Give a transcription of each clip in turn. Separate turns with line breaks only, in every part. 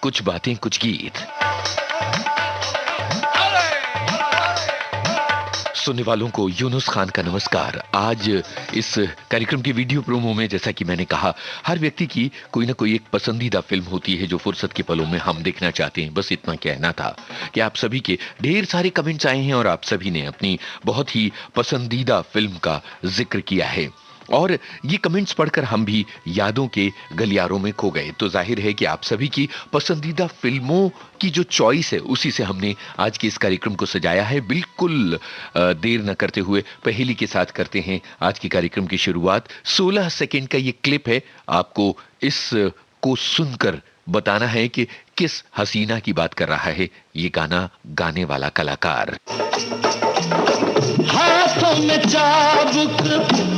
कुछ बातें कुछ गीत। सुनने वालों को यूनुस खान का नमस्कार। आज इस कार्यक्रम की वीडियो प्रोमो में जैसा कि मैंने कहा, हर व्यक्ति की कोई ना कोई एक पसंदीदा फिल्म होती है जो फुर्सत के पलों में हम देखना चाहते हैं। बस इतना कहना था कि आप सभी के ढेर सारे कमेंट्स आए हैं और आप सभी ने अपनी बहुत ही पसंदीदा फिल्म का जिक्र किया है और ये कमेंट्स पढ़कर हम भी यादों के गलियारों में खो गए। तो जाहिर है कि आप सभी की पसंदीदा फिल्मों की जो चॉइस है उसी से हमने आज के इस कार्यक्रम को सजाया है। बिल्कुल देर न करते हुए पहेली के साथ करते हैं आज के कार्यक्रम की शुरुआत। 16 सेकंड का ये क्लिप है, आपको इस को सुनकर बताना है कि किस हसीना की बात कर रहा है ये गाना गाने वाला कलाकार।
हाथों में चाबुक,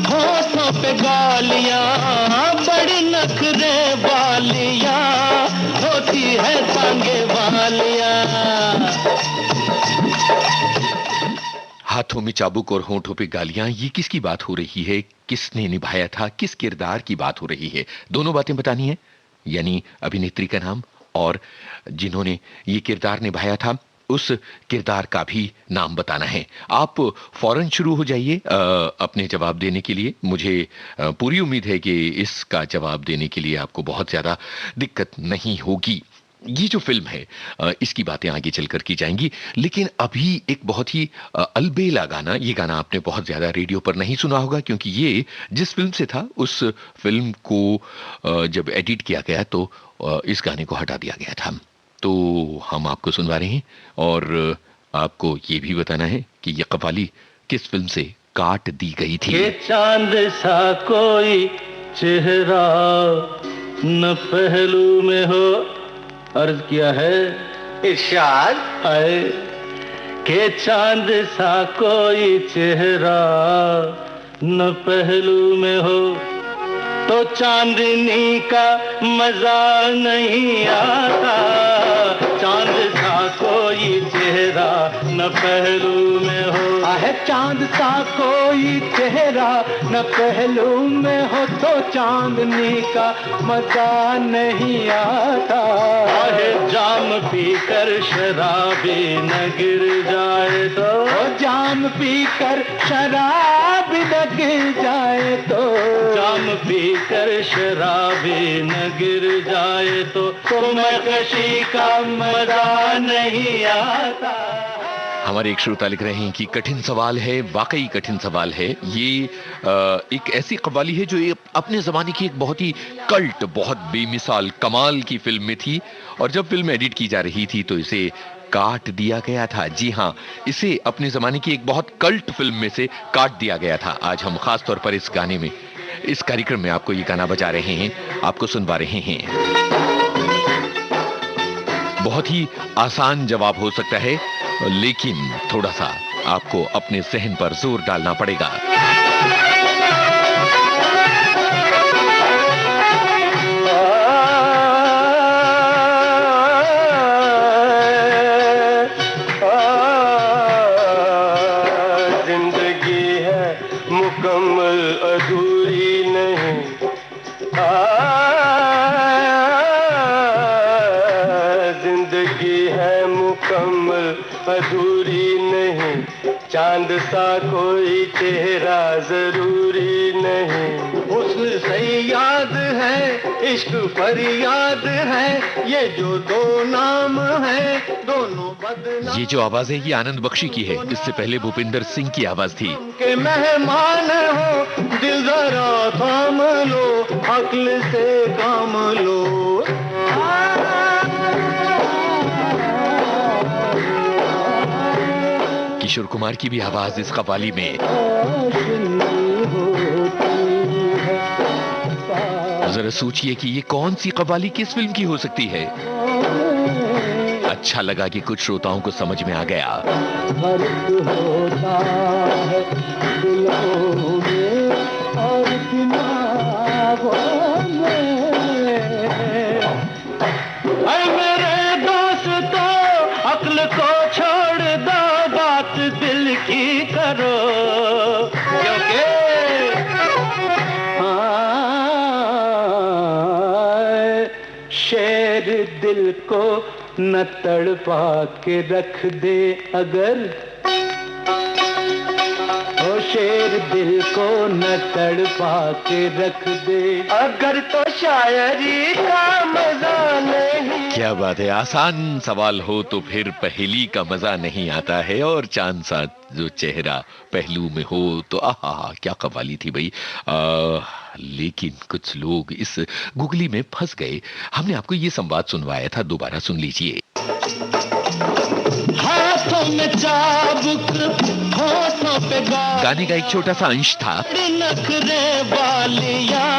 होठों पे गालियां, बड़ी नखरे वालियां, होती है टांगे वालियां।
हाथों में चाबुक और होठों पे गालियां, ये किसकी बात हो रही है? किसने निभाया था? किस किरदार की बात हो रही है? दोनों बातें बतानी है, यानी अभिनेत्री का नाम और जिन्होंने ये किरदार निभाया था उस किरदार का भी नाम बताना है। आप फौरन शुरू हो जाइए अपने जवाब देने के लिए। मुझे पूरी उम्मीद है कि इसका जवाब देने के लिए आपको बहुत ज्यादा दिक्कत नहीं होगी। ये जो फिल्म है इसकी बातें आगे चलकर की जाएंगी, लेकिन अभी एक बहुत ही अलबेला गाना, ये गाना आपने बहुत ज्यादा रेडियो पर नहीं सुना होगा क्योंकि ये जिस फिल्म से था उस फिल्म को जब एडिट किया गया तो इस गाने को हटा दिया गया था। तो हम आपको सुनवा रहे हैं और आपको ये भी बताना है कि ये कव्वाली किस फिल्म से काट दी गई थी।
ये चांद सा कोई चेहरा न पहलू में हो, अर्ज किया है इरशाद आए के चांद सा कोई चेहरा न पहलू में हो, तो चांदनी का मजा नहीं आता। चांद सा कोई चेहरा न पहलू में हो, आहे चांद सा कोई चेहरा न पहलू में हो, तो चांदनी का मजा नहीं आता। आहे जाम पीकर शराबी न गिर जाए तो, जाम पीकर शराबी न गिर जाए तो, जाम पीकर शराबी न गिर जाए तो मैं कशी का मजा नहीं आता।
हमारे एक श्रोता लिख रहे हैं कि कठिन सवाल है, वाकई कठिन सवाल है। ये एक ऐसी कव्वाली है जो अपने जमाने की एक बहुत ही कल्ट, बहुत बेमिसाल कमाल की फिल्म में थी और जब फिल्म एडिट की जा रही थी तो इसे काट दिया गया था। जी हाँ, इसे अपने जमाने की एक बहुत कल्ट फिल्म में से काट दिया गया था। आज हम खास तौर पर इस गाने में, इस कार्यक्रम में आपको ये गाना बजा रहे हैं, आपको सुनवा रहे हैं। बहुत ही आसान जवाब हो सकता है, लेकिन थोड़ा सा आपको अपने जहन पर जोर डालना पड़ेगा।
जिंदगी है मुकम्मल अधूरी नहीं, जिंदगी है मुकम्मल अधूरी नहीं, चांद सा कोई चेहरा जरूरी नहीं। हुस्न सयाद है, इश्क फरियाद है, ये जो दो नाम है दोनों बदनाम।
ये जो आवाज है ये आनंद बख्शी की है, इससे पहले भूपिंदर सिंह की आवाज थी।
के मेहमान हो, दिल जरा थाम लो, अक्ल से काम लो।
किशोर कुमार की भी आवाज इस कव्वाली में। जरा सोचिए कि ये कौन सी कव्वाली किस फिल्म की हो सकती है। अच्छा लगा कि कुछ श्रोताओं को समझ में आ गया।
मेरे दोस्तों, अक्ल को छोड़ दो, बात दिल की करो, क्योंकि शेर दिल को न तड़पा के रख दे अगर, ओ शेर दिल को न तड़पा के रख दे अगर, तो शायरी का मजा नहीं।
क्या बात है, आसान सवाल हो तो फिर पहेली का मजा नहीं आता है, और चांद सा जो चेहरा पहलू में हो तो आहा क्या कव्वाली थी भाई। लेकिन कुछ लोग इस गुगली में फंस गए। हमने आपको ये संवाद सुनवाया था, दोबारा सुन लीजिए।
हाथों में चाबुक, होठों पे
गाने का एक छोटा सा अंश था।
नखरे वालियां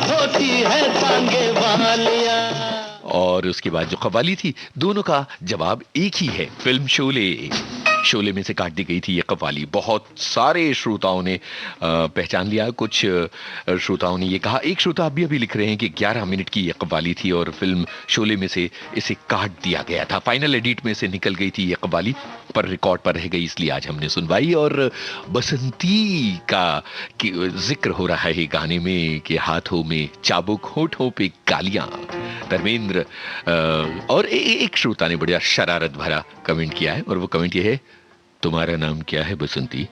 होती है टांगे वालियां,
और उसके बाद जो कव्वाली थी, दोनों का जवाब एक ही है, फिल्म शोले। शोले में से काट दी गई थी ये कव्वाली। बहुत सारे श्रोताओं ने पहचान लिया। कुछ श्रोताओं ने ये कहा, एक श्रोता अभी अभी लिख रहे हैं कि 11 मिनट की ये कव्वाली थी और फिल्म शोले में से इसे काट दिया गया था। फाइनल एडिट में से निकल गई थी ये कव्वाली, पर रिकॉर्ड पर रह गई, इसलिए आज हमने सुनवाई। और बसंती का जिक्र हो रहा है गाने में कि हाथों में चाबुक, होठों पे गालियां। धर्मेंद्र और एक श्रोता ने बड़ा शरारत भरा कमेंट किया है, और वो कमेंट ये है, तुम्हारा नाम क्या है बसंती।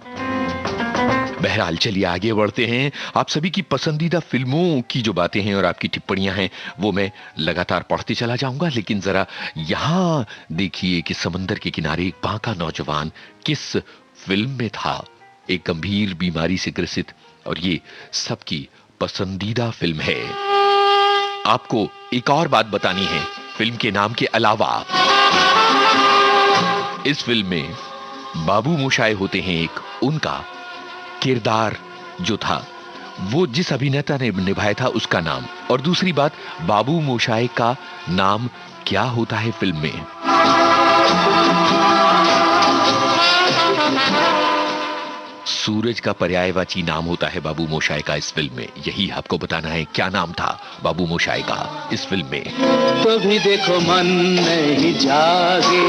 बहरहाल चलिए आगे बढ़ते हैं। आप सभी की पसंदीदा फिल्मों की जो बातें हैं और आपकी टिप्पणियां हैं वो मैं लगातार पढ़ते चला जाऊंगा, लेकिन जरा यहां देखिए कि समंदर के किनारे एक बांका नौजवान किस फिल्म में था। एक गंभीर बीमारी से ग्रसित, और ये सबकी पसंदीदा फिल्म है। आपको एक और बात बतानी है फिल्म के नाम के अलावा। इस फिल्म में बाबू मोशाय होते हैं एक, उनका किरदार जो था वो जिस अभिनेता ने निभाया था उसका नाम, और दूसरी बात बाबू मोशाय का नाम क्या होता है फिल्म में। सूरज का पर्यायवाची नाम होता है बाबू मोशाय का इस फिल्म में। यही आपको बताना है, क्या नाम था बाबू मोशाय का इस फिल्म में।
तो भी देखो मन नहीं जागे,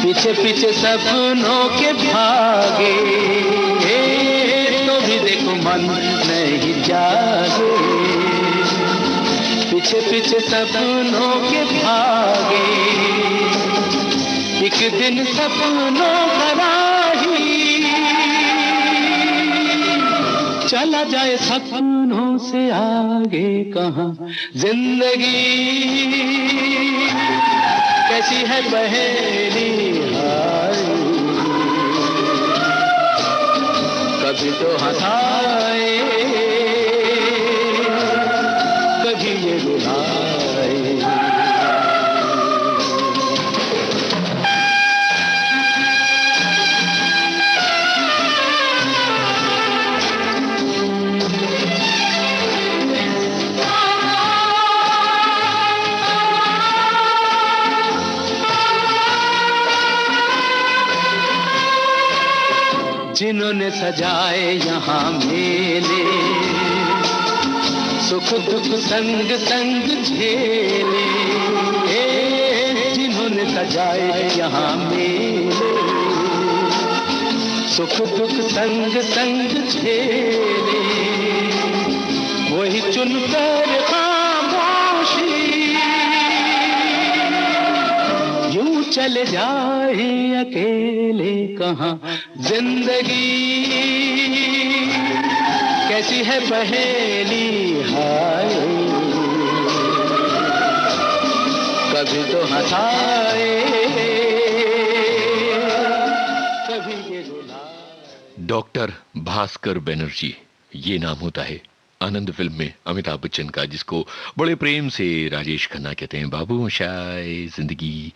पीछे पीछे सपनों के भागे, तो भी देखो मन नहीं जागे, पीछे पीछे सपनों के भागे, एक दिन सपनों का राही चला जाए सपनों से आगे कहां। जिंदगी कैसी है पहेली हाय, कभी तो हंसाए कभी ये रुलाए। जिन्होंने सजाए यहाँ मेले, सुख दुख संग संग झेले, जिन्होंने सजाए यहाँ मेले, सुख दुख संग संग झेले, वही चुनकर खामोशी यूं चले जाए अकेले कहां। जिंदगी कैसी है पहेली हाय, कभी तो हंसाए कभी ये रुलाए।
डॉक्टर भास्कर बनर्जी ये नाम होता है आनंद फिल्म में अमिताभ बच्चन का, जिसको बड़े प्रेम से राजेश खन्ना कहते हैं। बाबू मोशाय जिंदगी।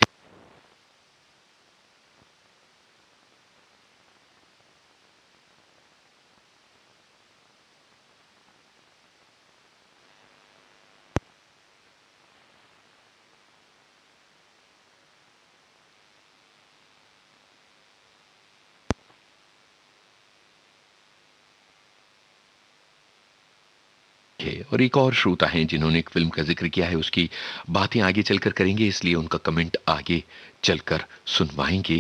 और एक और श्रोता हैं जिन्होंने एक फिल्म का जिक्र किया है, उसकी बातें आगे चलकर करेंगे, इसलिए उनका कमेंट आगे चलकर सुनवाएंगे।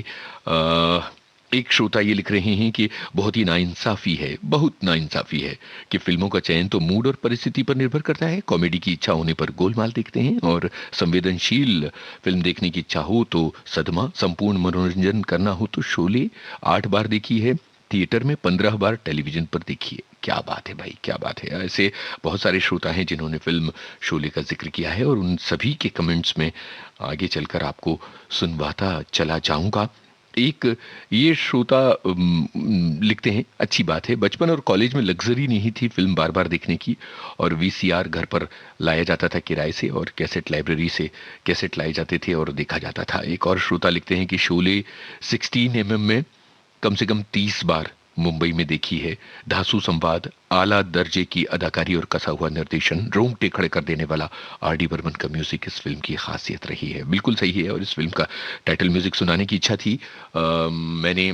एक श्रोता ये लिख रहे हैं कि बहुत ही नाइंसाफी है, बहुत नाइंसाफी है कि फिल्मों का चयन तो मूड और परिस्थिति पर निर्भर करता है। कॉमेडी की इच्छा होने पर गोलमाल देखते हैं और संवेदनशील फिल्म देखने की इच्छा हो तो सदमा, संपूर्ण मनोरंजन करना हो तो शोले 8 बार देखी है, थिएटर में 15 बार, टेलीविजन पर देखी है। क्या बात है भाई, क्या बात है। ऐसे बहुत सारे श्रोता हैं जिन्होंने फिल्म शोले का जिक्र किया है और उन सभी के कमेंट्स में आगे चलकर आपको सुनवाता चला जाऊंगा। एक ये श्रोता लिखते हैं, अच्छी बात है, बचपन और कॉलेज में लग्जरी नहीं थी फिल्म बार बार देखने की और वीसीआर घर पर लाया जाता था किराए से और कैसेट लाइब्रेरी से कैसेट लाए जाते थे और देखा जाता था। एक और श्रोता लिखते हैं कि शोले 16 में कम से कम 30 बार मुंबई में देखी है। धांसू संवाद, आला दर्जे की अदाकारी और कसा हुआ निर्देशन, रोंगटे खड़े कर देने वाला आर.डी. बर्मन का म्यूजिक इस फिल्म की खासियत रही है। बिल्कुल सही है। और इस फिल्म का टाइटल म्यूजिक सुनाने की इच्छा थी। मैंने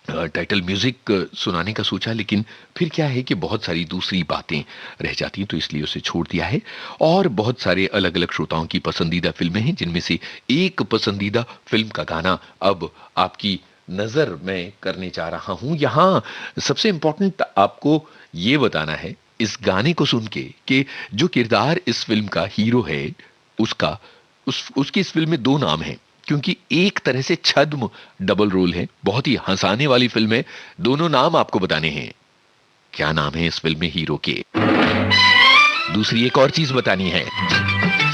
टाइटल म्यूजिक सुनाने का सोचा, लेकिन फिर क्या है कि बहुत सारी दूसरी बातें रह जाती हैं तो इसलिए उसे छोड़ दिया है। और बहुत सारे अलग अलग श्रोताओं की पसंदीदा फिल्में हैं, जिनमें से एक पसंदीदा फिल्म का गाना अब आपकी नजर में करने जा रहा हूं। यहां सबसे इंपॉर्टेंट आपको यह बताना है इस गाने को सुन के कि जो किरदार इस फिल्म का हीरो है उसकी इस फिल्म में 2 नाम हैं, क्योंकि एक तरह से छद्म डबल रोल है। बहुत ही हंसाने वाली फिल्म है। दोनों नाम आपको बताने हैं। क्या नाम है इस फिल्म में हीरो के? दूसरी एक और चीज बतानी है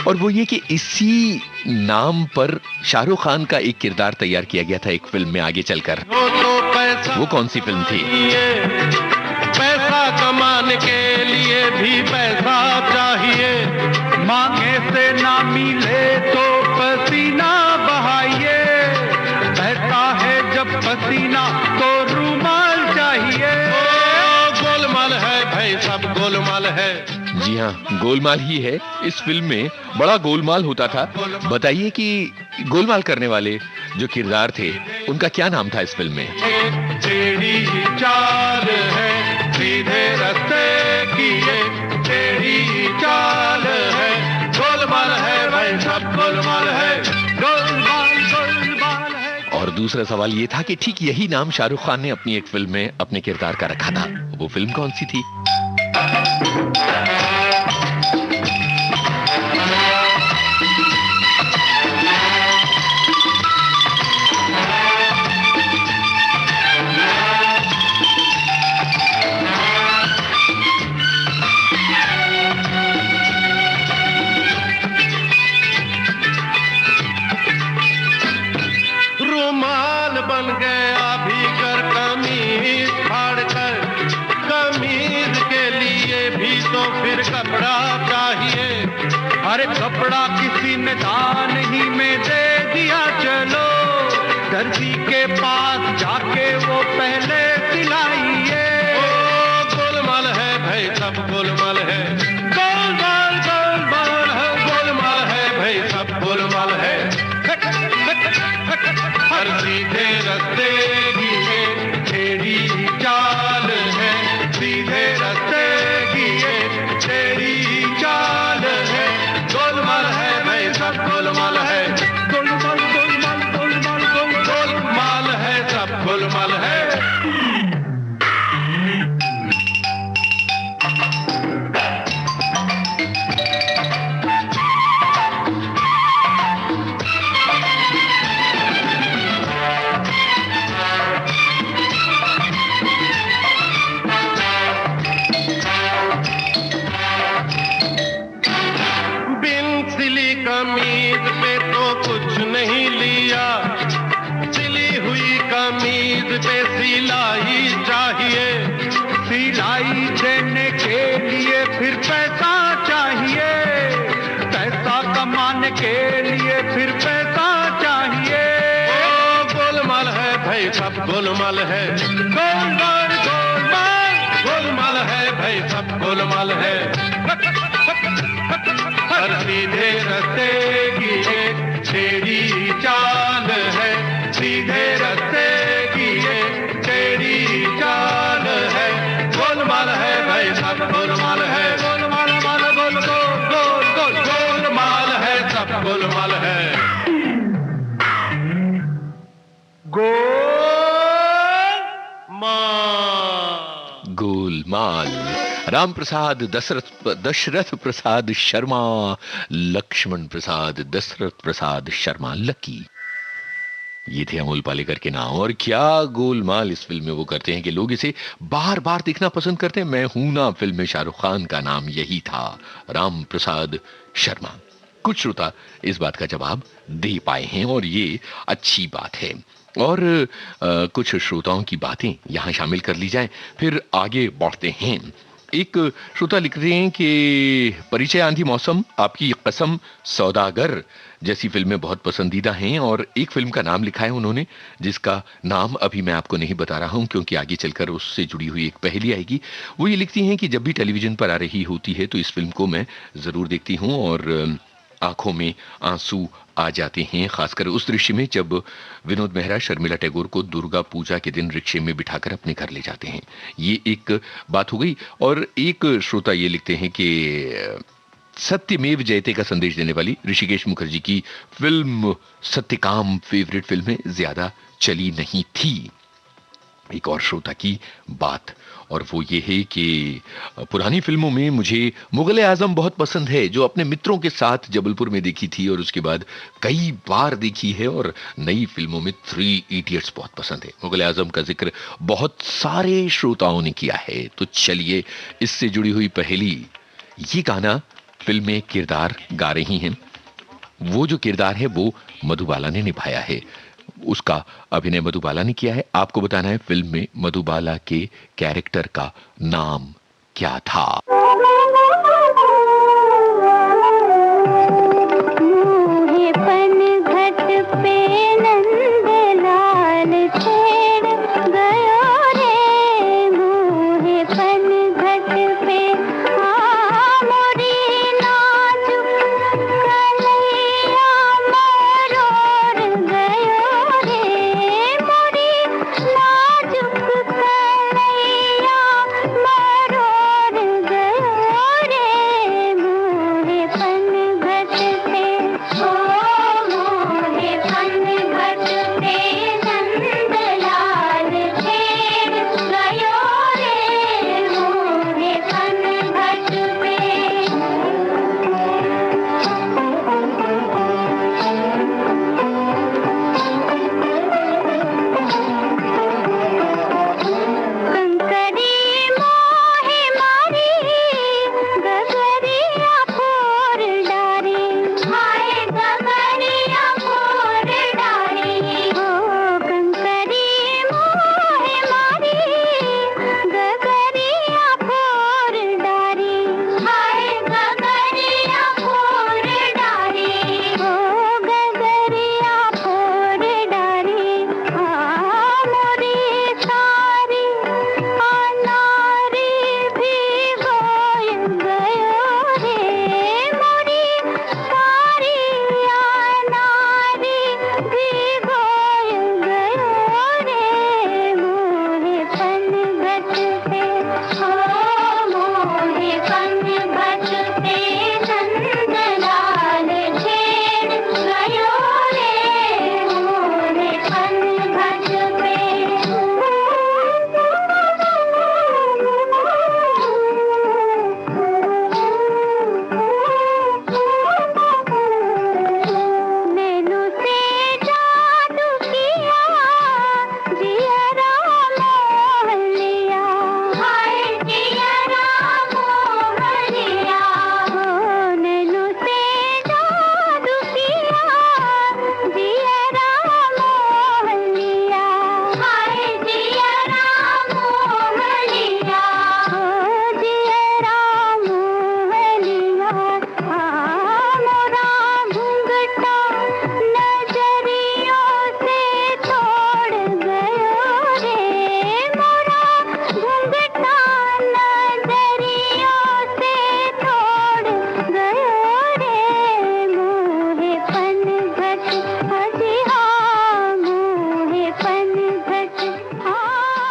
और वो ये कि इसी नाम पर शाहरुख खान का एक किरदार तैयार किया गया था एक फिल्म में आगे चलकर। वो कौन सी फिल्म थी?
पैसा कमाने के लिए भी पैसा चाहिए, मांगे से ना मिले तो पसीना बहाइए, बहता है जब पसीना तो रूमाल चाहिए। गोलमाल है भाई, सब गोलमाल है।
जी हाँ, गोलमाल ही है। इस फिल्म में बड़ा गोलमाल होता था। बताइए कि गोलमाल करने वाले जो किरदार थे उनका क्या नाम था इस फिल्म में?
टेढ़ी चाल है, सीधे रास्ते की ये टेढ़ी चाल है, गोलमाल है भाई, सब गोलमाल है, गोलमाल गोलमाल है।
और दूसरा सवाल ये था कि ठीक यही नाम शाहरुख खान ने अपनी एक फिल्म में अपने किरदार का रखा था। वो फिल्म कौन सी थी?
रुमाल बन गया भीतर कमीज फाड़कर, कमीज के लिए भी तो फिर कपड़ा चाहिए। अरे कपड़ा किसी ने दान ही में दे दिया, चलो दर्जी के पास जाके वो पहले सिलाइए। गोलमाल है भाई, सब गोलमाल है, गोलमाल गोलमाल है, गोलमाल है भाई, सब गोलमाल है। हर सीधे रास्ते की ये टेढ़ी चाल है, सीधे रास्ते की ये टेढ़ी चाल है, गोलमाल है भाई, सब गोलमाल है, गोलमाल गोलमाल गोलमाल गोलमाल है, सब गोलमाल है। कमीज पे तो कुछ नहीं लिया, सिली हुई कमीज पे सिलाई चाहिए, सिलाई देने के लिए फिर पैसा चाहिए, पैसा कमाने के लिए फिर पैसा चाहिए। गोलमाल है भाई, सब गोलमाल है, गोलमाल गोलमाल गोलमाल है भाई, सब गोलमाल है। हर सीधे रास्ते की एक टेढ़ी चाल है, सीधे रास्ते की एक टेढ़ी चाल है, गोलमाल है भाई, सब गोलमाल है, गोलमाल माल गोल गोल गोल गोल गोलमाल है, सब गोलमाल है। गोल
राम प्रसाद दशरथ प्रसाद शर्मा, लक्ष्मण प्रसाद दशरथ प्रसाद शर्मा, लकी। ये थे अमोल पालेकर के नाम। और क्या गोलमाल इस फिल्म में वो करते हैं कि लोग इसे बार बार देखना पसंद करते हैं। मैं हूं ना फिल्म में शाहरुख खान का नाम यही था, राम प्रसाद शर्मा। कुछ श्रोता इस बात का जवाब दे पाए हैं और ये अच्छी बात है। और कुछ श्रोताओं की बातें यहां शामिल कर ली जाए, फिर आगे बढ़ते हैं। एक श्रोता लिख रहे हैं कि परिचय, आंधी मौसम, आपकी कसम, सौदागर जैसी फिल्में बहुत पसंदीदा हैं। और एक फिल्म का नाम लिखा है उन्होंने, जिसका नाम अभी मैं आपको नहीं बता रहा हूं क्योंकि आगे चलकर उससे जुड़ी हुई एक पहेली आएगी। वो ये लिखती हैं कि जब भी टेलीविजन पर आ रही होती है तो इस फिल्म को मैं जरूर देखती हूं और आंखों में आंसू आ जाते हैं, खासकर उस दृश्य में जब विनोद मेहरा शर्मिला टैगोर को दुर्गा पूजा के दिन रिक्शे में बिठाकर अपने घर ले जाते हैं। ये एक बात हो गई। और एक श्रोता ये लिखते हैं कि सत्यमेव जयते का संदेश देने वाली ऋषिकेश मुखर्जी की फिल्म सत्यकाम फेवरेट फिल्म में ज्यादा चली नहीं थी। एक और श्रोता की बात, और वो ये है कि पुरानी फिल्मों में मुझे मुगले आजम बहुत पसंद है, जो अपने मित्रों के साथ जबलपुर में देखी थी और उसके बाद कई बार देखी है। और नई फिल्मों में 3 इडियट्स बहुत पसंद है। मुगले आजम का जिक्र बहुत सारे श्रोताओं ने किया है, तो चलिए इससे जुड़ी हुई पहेली। ये गाना फिल्म में किरदार गा रही हैं, वो जो किरदार है वो मधुबाला ने निभाया है। उसका अभिनय मधुबाला ने किया है। आपको बताना है फिल्म में मधुबाला के कैरेक्टर का नाम क्या था।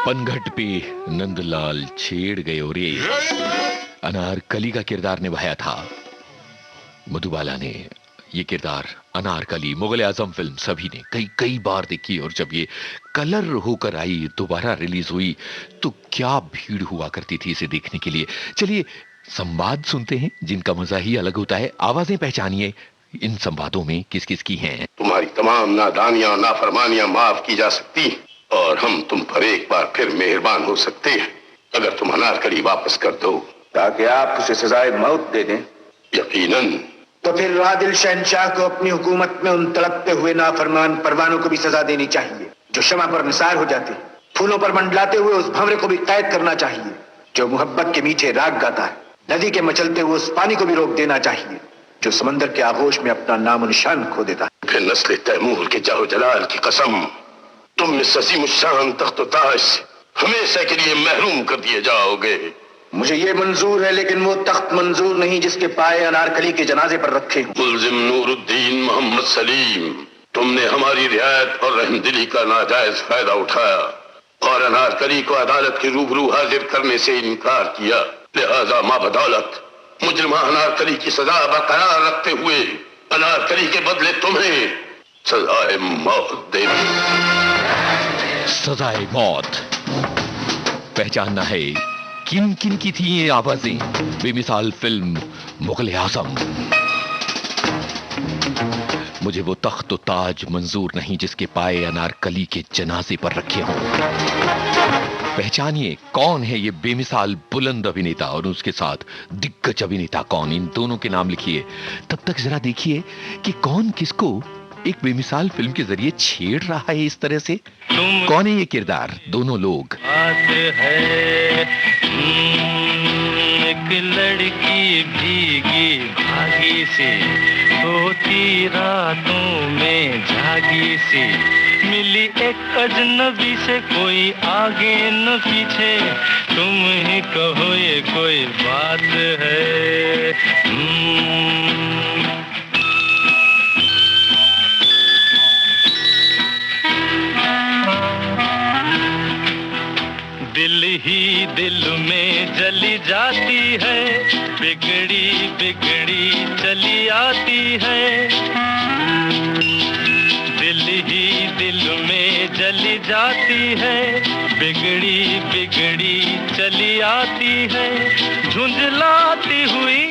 पनघट पे नंदलाल छेड़ गए रे, अनारकली का किरदार निभाया था मधुबाला ने। ये किरदार अनारकली मुगल आजम फिल्म सभी ने कई कई बार देखी, और जब ये कलर होकर आई, दोबारा रिलीज हुई, तो क्या भीड़ हुआ करती थी इसे देखने के लिए। चलिए संवाद सुनते हैं जिनका मजा ही अलग होता है। आवाजें पहचानिए, इन संवादों में किस किस की हैं।
तुम्हारी तमाम नादानियां नाफरमानियां माफ की जा सकती हैं, और हम तुम पर एक बार फिर मेहरबान हो सकते हैं अगर तुम अनारकली वापस कर दो,
ताकि आप उसे सजाए मौत दे दें।
यकीनन।
तो फिर आदिल शहंशाह को अपनी हुकूमत में उन तड़पते हुए नाफरमान परवानों को भी सजा देनी चाहिए जो शमा पर निसार हो जाते। फूलों पर मंडलाते हुए उस भंवरे को भी कैद करना चाहिए जो मोहब्बत के मीठे राग गाता है। नदी के मचलते हुए उस पानी को भी रोक देना चाहिए जो समंदर के आगोश में अपना नामो निशान खो देता है।
फिर नस्ल तैमूर के जाहो जलाल की कसम, तुम इस अजीम शान तख्त ताज से हमेशा के लिए महरूम कर दिए जाओगे।
मुझे ये मंजूर है, लेकिन वो तख्त मंजूर नहीं जिसके पाए अनारकली के जनाजे पर रखे हूं।
मुल्जिम नूरुद्दीन मोहम्मद सलीम, तुमने हमारी रियायत और रहमदिली का नाजायज फायदा उठाया और अनारकली को अदालत के रूबरू हाजिर करने से इनकार किया। लिहाजा माबदौलत मुजरिमा अनारकली की सजा बरकरार रखते हुए अनारकली के बदले तुम्हें सजाए मौत देनी।
सजाए मौत पहचानना है किन किन की थी ये आवाजें। बेमिसाल फिल्म मुगल आजम। मुझे वो तख्त ताज मंजूर नहीं जिसके पाए अनारकली के जनाजे पर रखे हों। पहचानिए कौन है ये बेमिसाल बुलंद अभिनेता और उसके साथ दिग्गज अभिनेता कौन, इन दोनों के नाम लिखिए। तब तक जरा देखिए कि कौन किसको एक बेमिसाल फिल्म के जरिए छेड़ रहा है इस तरह से। कौन है ये किरदार, दोनों लोग।
एक लड़की भीगी भागी सी होती रातों में जागी सी, मिली एक अजनबी से कोई आगे न पीछे, तुम ही कहो ये कोई बात है। दिल ही दिल में जली जाती है, बिगड़ी बिगड़ी चली आती है। दिल ही दिल में जली जाती है, बिगड़ी बिगड़ी चली आती है। झुंझलाती हुई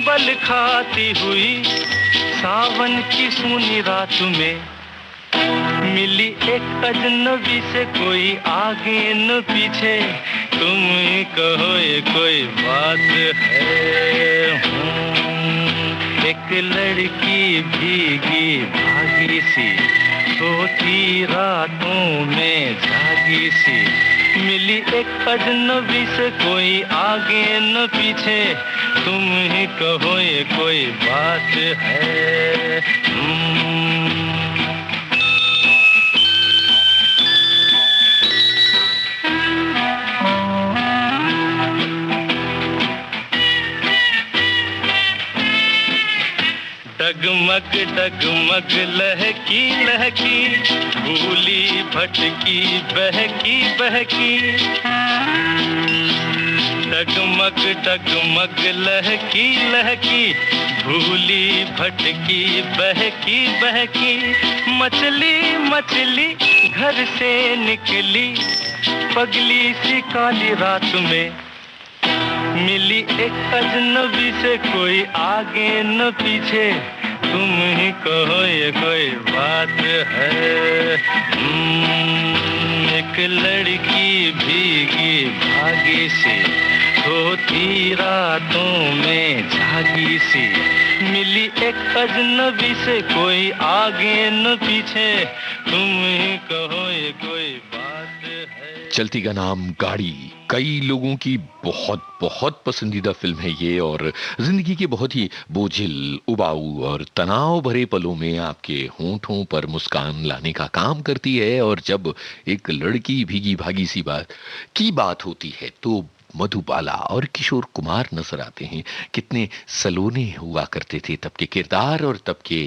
बल खाती हुई सावन की सूनी रात में, मिली एक अजनबी से कोई आगे न पीछे, तुम ही कहो ये कोई बात है। एक लड़की भीगी भागी सी सोती रातों में जागी सी, मिली एक अजनबी से कोई आगे न पीछे, तुम ही कहो ये कोई बात है। डगमग डगमग लहकी लहकी, भूली भटकी बहकी बहकी। डगमग डगमग लहकी लहकी, भूली भटकी बहकी बहकी। मछली मछली घर से निकली, पगली सी काली रात में, मिली एक अजनबी से कोई आगे न पीछे, तुम ही कहो ये कोई बात है। एक लड़की भीगी भागी सी सोती रातों में जागी सी, मिली एक अजनबी से कोई आगे न पीछे, तुम ही कहो ये कोई बात है।
चलती का नाम गाड़ी कई लोगों की बहुत बहुत पसंदीदा फिल्म है ये, और जिंदगी के बहुत ही बोझिल, उबाऊ और तनाव भरे पलों में आपके होंठों पर मुस्कान लाने का काम करती है। और जब एक लड़की भीगी भागी सी बात होती है तो मधुबाला और किशोर कुमार नजर आते हैं। कितने सलोने हुआ करते थे तब के किरदार और तब के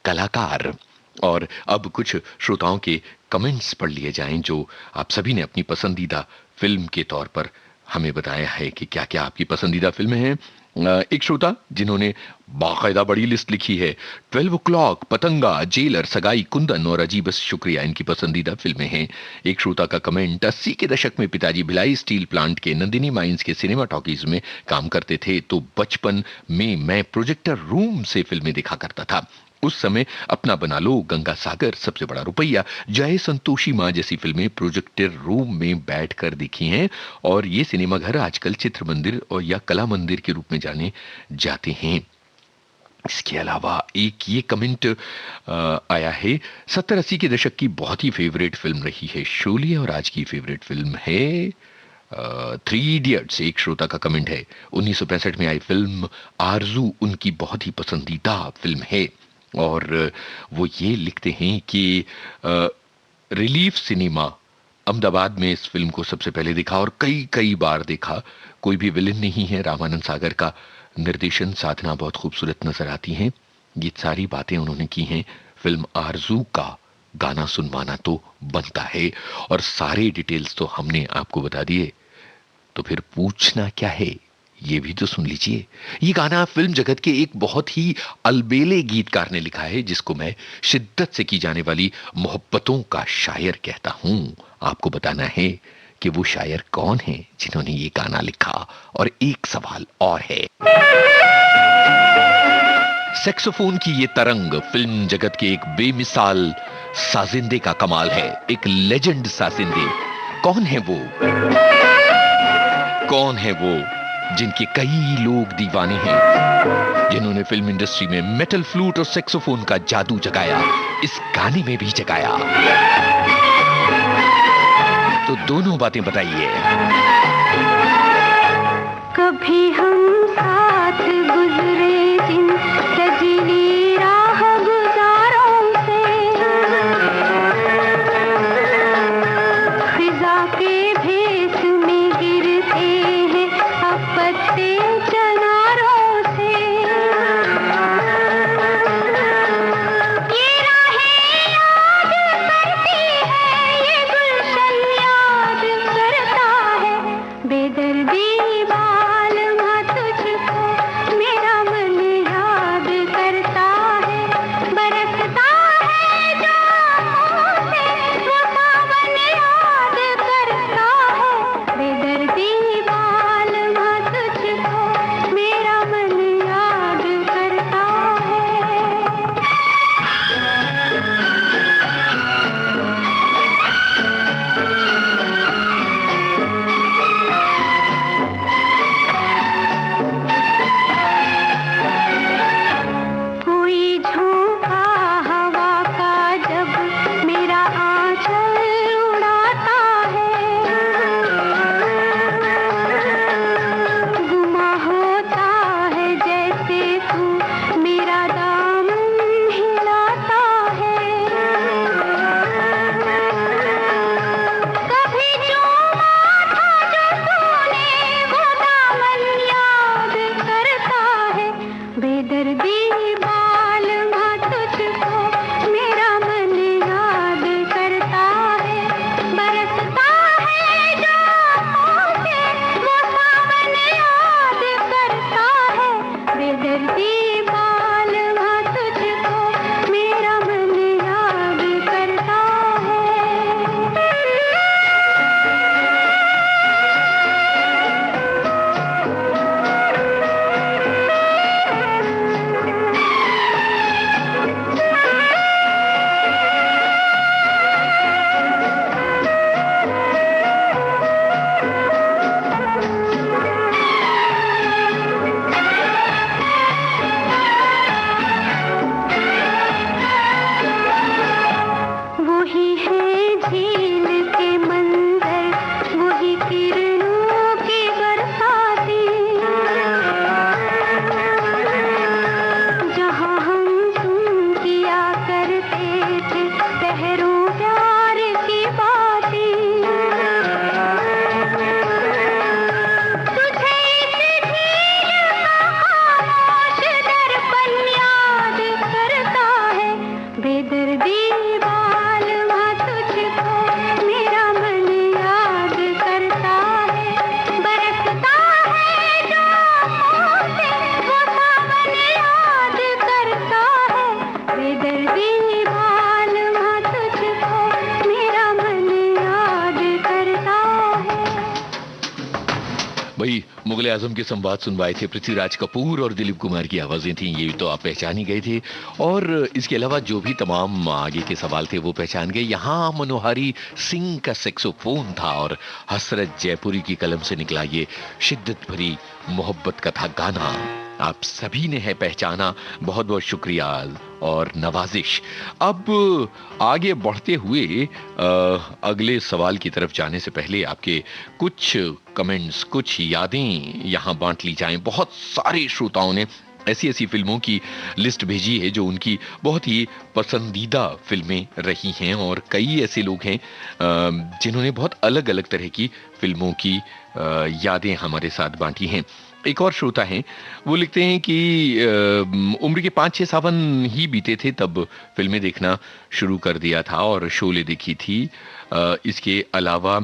कलाकार। और अब कुछ श्रोताओं के कमेंट्स पढ़ लिए जाएं जो आप सभी ने अपनी पसंदीदा फिल्म के तौर पर हमें बताया है कि क्या क्या आपकी पसंदीदा फिल्में हैं। एक श्रोता जिन्होंने बाकायदा बड़ी लिस्ट लिखी है, 12 o'clock, पतंगा, जेलर, सगाई, कुंदन और अजीब, बस शुक्रिया, इनकी पसंदीदा फिल्में हैं। एक श्रोता का कमेंट, 80 के दशक में पिताजी भिलाई स्टील प्लांट के नंदिनी माइंस के सिनेमा टॉकीज में काम करते थे, तो बचपन में मैं प्रोजेक्टर रूम से फिल्में देखा करता था। उस समय अपना बना लो, गंगा सागर, सबसे बड़ा रुपया, जय संतोषी माँ जैसी फिल्में प्रोजेक्टर रूम में बैठकर देखी हैं, और ये सिनेमा घर आजकल चित्र मंदिर और या कला मंदिर के रूप में जाने जाते हैं। इसके अलावा एक ये कमेंट आया है, 70-80 के दशक की बहुत ही फेवरेट फिल्म रही है शोले, और आज की फेवरेट फिल्म है 3 इडियट्स। एक श्रोता का कमेंट है, 1965 में आई फिल्म आरजू उनकी बहुत ही पसंदीदा फिल्म है, और वो ये लिखते हैं कि रिलीफ सिनेमा अहमदाबाद में इस फिल्म को सबसे पहले देखा और कई कई बार देखा। कोई भी विलेन नहीं है, रामानंद सागर का निर्देशन, साधना बहुत खूबसूरत नजर आती हैं। ये सारी बातें उन्होंने की हैं। फिल्म आरजू का गाना सुनवाना तो बनता है, और सारे डिटेल्स तो हमने आपको बता दिए, तो फिर पूछना क्या है, ये भी तो सुन लीजिए। ये गाना फिल्म जगत के एक बहुत ही अलबेले गीतकार ने लिखा है, जिसको मैं शिद्दत से की जाने वाली मोहब्बतों का शायर कहता हूं। आपको बताना है कि वो शायर कौन है जिन्होंने ये गाना लिखा। और एक सवाल और है, सैक्सोफोन की ये तरंग फिल्म जगत के एक बेमिसाल साजिंदे का कमाल है, एक लेजेंड साजिंदे। कौन है वो? कौन है वो जिनके कई लोग दीवाने हैं, जिन्होंने फिल्म इंडस्ट्री में मेटल फ्लूट और सैक्सोफोन का जादू जगाया, इस गाने में भी जगाया? तो दोनों बातें बताइए।
कभी हम साथ गुजरे जिन सजनी राह गुजारों से, फिजा के भेस में गिरते हैं अब पत्ते चनारों से। ये राहें याद करती है, ये गुलशन याद करता है,
मुगल आजम के संवाद सुनवाए थे पृथ्वीराज कपूर और दिलीप कुमार की आवाजें थी, ये तो आप पहचान ही गए थे। और इसके अलावा जो भी तमाम आगे के सवाल थे वो पहचान गए। यहाँ मनोहारी सिंह का सेक्सोफोन था और हसरत जयपुरी की कलम से निकला ये शिद्दत भरी मोहब्बत का था गाना, आप सभी ने है पहचाना। बहुत बहुत शुक्रिया और नवाजिश। अब आगे बढ़ते हुए अगले सवाल की तरफ जाने से पहले आपके कुछ कमेंट्स, कुछ यादें यहां बांट ली जाएं। बहुत सारे श्रोताओं ने ऐसी ऐसी फिल्मों की लिस्ट भेजी है जो उनकी बहुत ही पसंदीदा फिल्में रही हैं, और कई ऐसे लोग हैं जिन्होंने बहुत अलग अलग तरह की फिल्मों की यादें हमारे साथ बांटी हैं। एक और श्रोता हैं, वो लिखते हैं कि उम्र के 5-6 सावन ही बीते थे तब फिल्में देखना शुरू कर दिया था और शोले देखी थी। इसके अलावा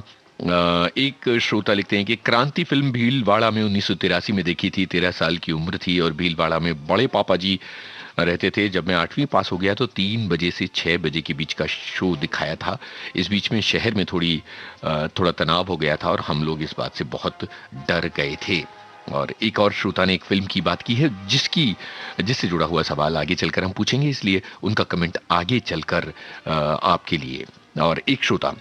एक श्रोता लिखते हैं कि क्रांति फिल्म भीलवाड़ा में 1983 में देखी थी, 13 साल की उम्र थी और भीलवाड़ा में बड़े पापा जी रहते थे। जब मैं 8वीं पास हो गया तो 3 बजे से 6 बजे के बीच का शो दिखाया था। इस बीच में शहर में थोड़ा तनाव हो गया था और हम लोग इस बात से बहुत डर गए थे। और एक और श्रोता ने एक फिल्म की बात की है जिससे जुड़ा हुआ सवाल आगे चलकर हम पूछेंगे, इसलिए उनका कमेंट आगे चलकर आपके लिए। और एक श्रोता,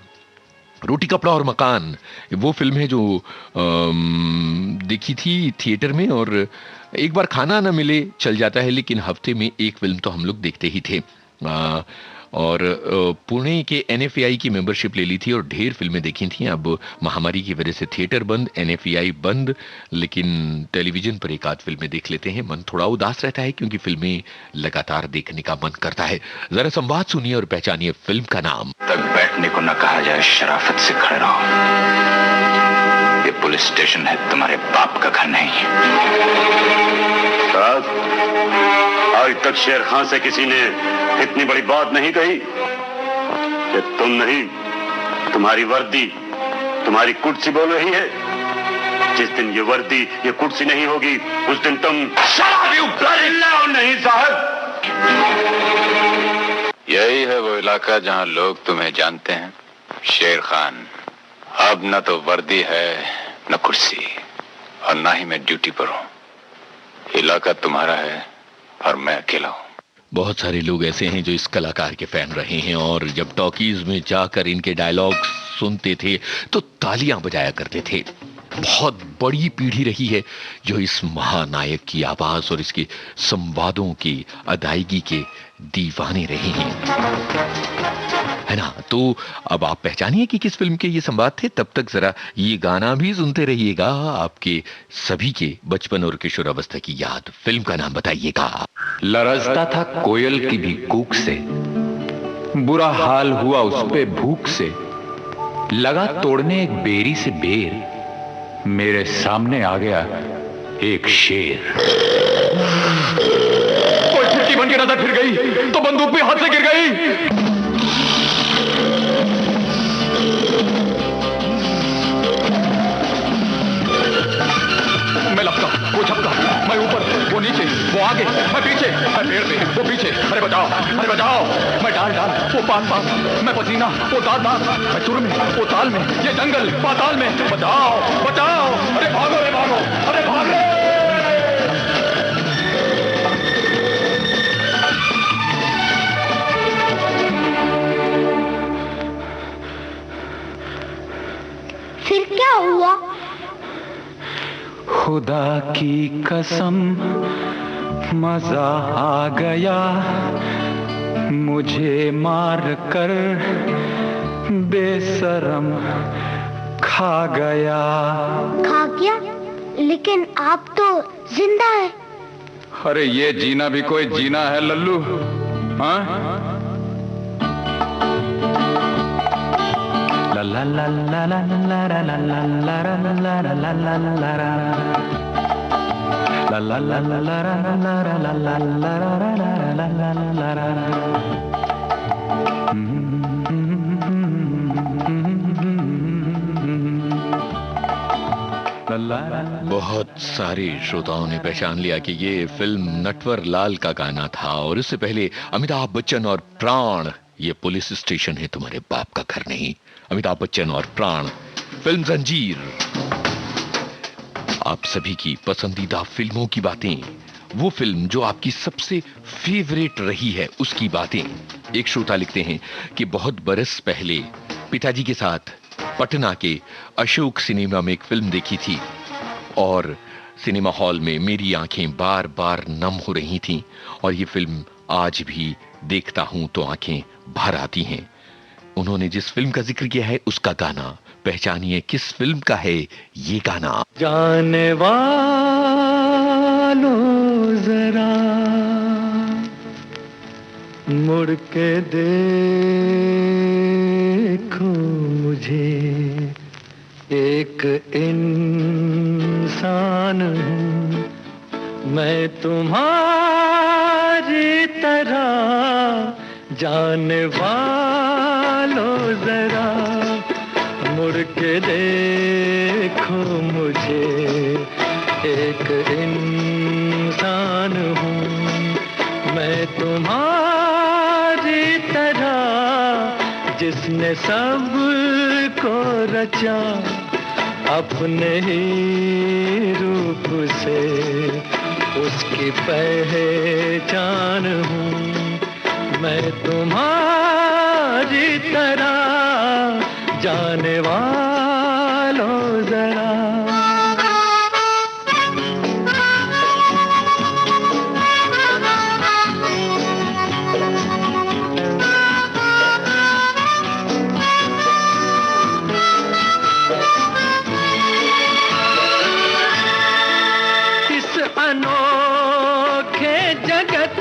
रोटी कपड़ा और मकान, वो फिल्म है जो देखी थी थिएटर में, और एक बार खाना ना मिले चल जाता है लेकिन हफ्ते में एक फिल्म तो हम लोग देखते ही थे। और पुणे के NFAI की मेंबरशिप ले ली थी और ढेर फिल्में देखी थी। अब महामारी की वजह से थिएटर बंद, NFAI बंद, लेकिन टेलीविजन पर एक आध फिल्में देख लेते हैं। मन थोड़ा उदास रहता है क्योंकि फिल्में लगातार देखने का मन करता है। जरा संवाद सुनिए और पहचानिए फिल्म का नाम।
तक बैठने को न कहा जाए, शराफत से खड़े रहो। ये पुलिस स्टेशन है, तुम्हारे बाप का घर नहीं।
साहब, आज तक शेर खान से किसी ने इतनी बड़ी बात नहीं कही कि तुम नहीं, तुम्हारी वर्दी, तुम्हारी कुर्सी बोल रही है। जिस दिन ये वर्दी, ये कुर्सी नहीं होगी, उस दिन तुम नहीं साहब।
यही है वो इलाका जहां लोग तुम्हें जानते हैं, शेर खान। अब न तो वर्दी है, न कुर्सी, और न ही मैं ड्यूटी पर हूं। इलाका तुम्हारा है और मैं अकेला हूं।
बहुत सारे लोग ऐसे हैं जो इस कलाकार के फैन रहे हैं और जब टॉकीज में जाकर इनके डायलॉग सुनते थे तो तालियां बजाया करते थे। बहुत बड़ी पीढ़ी रही है जो इस महानायक की आवाज और इसके संवादों की अदायगी के दीवाने रहे हैं, है ना। तो अब आप पहचानिए कि किस फिल्म के ये संवाद थे। तब तक जरा ये गाना भी सुनते रहिएगा, आपके सभी के बचपन और किशोरावस्था की याद। फिल्म का नाम बताइएगा।
लरजता था कोयल की भी कूक से, बुरा हाल हुआ उस पे भूख से। लगा तोड़ने एक बेरी से बेर, मेरे सामने आ गया एक शेर। कोई फिरकी बन के नजर फिर गई तो बंदूक भी हाथ से गिर गई। मैं लपका, वो झपका, मैं ऊपर, वो नीचे, वो आगे, मैं पीछे, मैं पेड़ पे, वो पीछे। अरे बचाओ, अरे बचाओ। मैं डाल डाल, वो पान पान, मैं पसीना, वो दांत दांत, मैं सुर में, वो ताल में, ये जंगल पाताल में। बचाओ, बचाओ। अरे भागो, अरे भागो, अरे भागो।
फिर क्या हुआ?
खुदा की कसम मजा आ गया, मुझे मार कर बेशरम खा गया।
खा गया? लेकिन आप तो जिंदा है।
अरे ये जीना भी कोई जीना है लल्लू, हाँ? ला ला ला ला ला ला ला ला ला ला ला ला ला ला ला ला ला ला ला।
बहुत सारे श्रोताओं ने पहचान लिया कि ये फिल्म नटवर लाल का गाना था, और इससे पहले अमिताभ बच्चन और प्राण, ये पुलिस स्टेशन है तुम्हारे बाप का घर नहीं। अमिताभ बच्चन और प्राण, फिल्म जंजीर। आप सभी की पसंदीदा फिल्मों की बातें, वो फिल्म जो आपकी सबसे फेवरेट रही है उसकी बातें। एक श्रोता लिखते हैं कि बहुत बरस पहले पिताजी के साथ पटना के अशोक सिनेमा में एक फिल्म देखी थी और सिनेमा हॉल में मेरी आंखें बार बार नम हो रही थीं और ये फिल्म आज भी देखता हूं तो आंखें भर आती हैं। उन्होंने जिस फिल्म का जिक्र किया है उसका गाना पहचानिए किस फिल्म का है ये गाना।
जाने वालों जरा मुड़ के देखो मुझे, एक इंसान हूँ मैं तुम्हारी तरह, जाने वालों जरा मुड़ के देखो मुझे, एक इंसान हूँ मैं तुम्हारी तरह, जिसने सब को रचा अपने ही रूप से, उसकी पहचान हूँ मैं तुम्हारी तरह, जाने वालों जरा। अनोखे जगत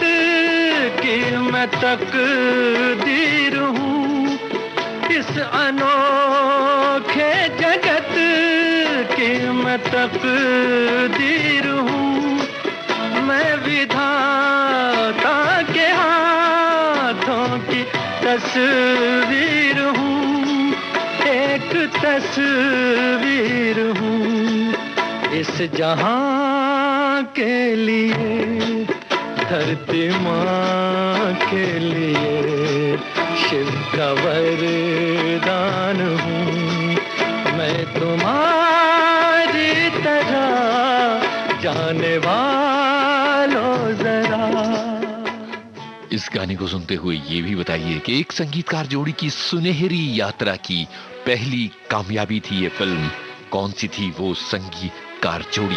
की मैं तकदीर हूँ, इस अनोखे जगत की मैं तकदीर हूँ, मैं विधाता के हाथों की तस्वीर हूँ, एक तस्वीर हूँ इस जहां के लिए, धरती माँ के लिए शिव का वरदान हूँ मैं तुम्हारी तरह, जाने वालों जरा।
इस गाने को सुनते हुए ये भी बताइए कि एक संगीतकार जोड़ी की सुनहरी यात्रा की पहली कामयाबी थी ये फिल्म, कौन सी थी वो संगीतकार जोड़ी?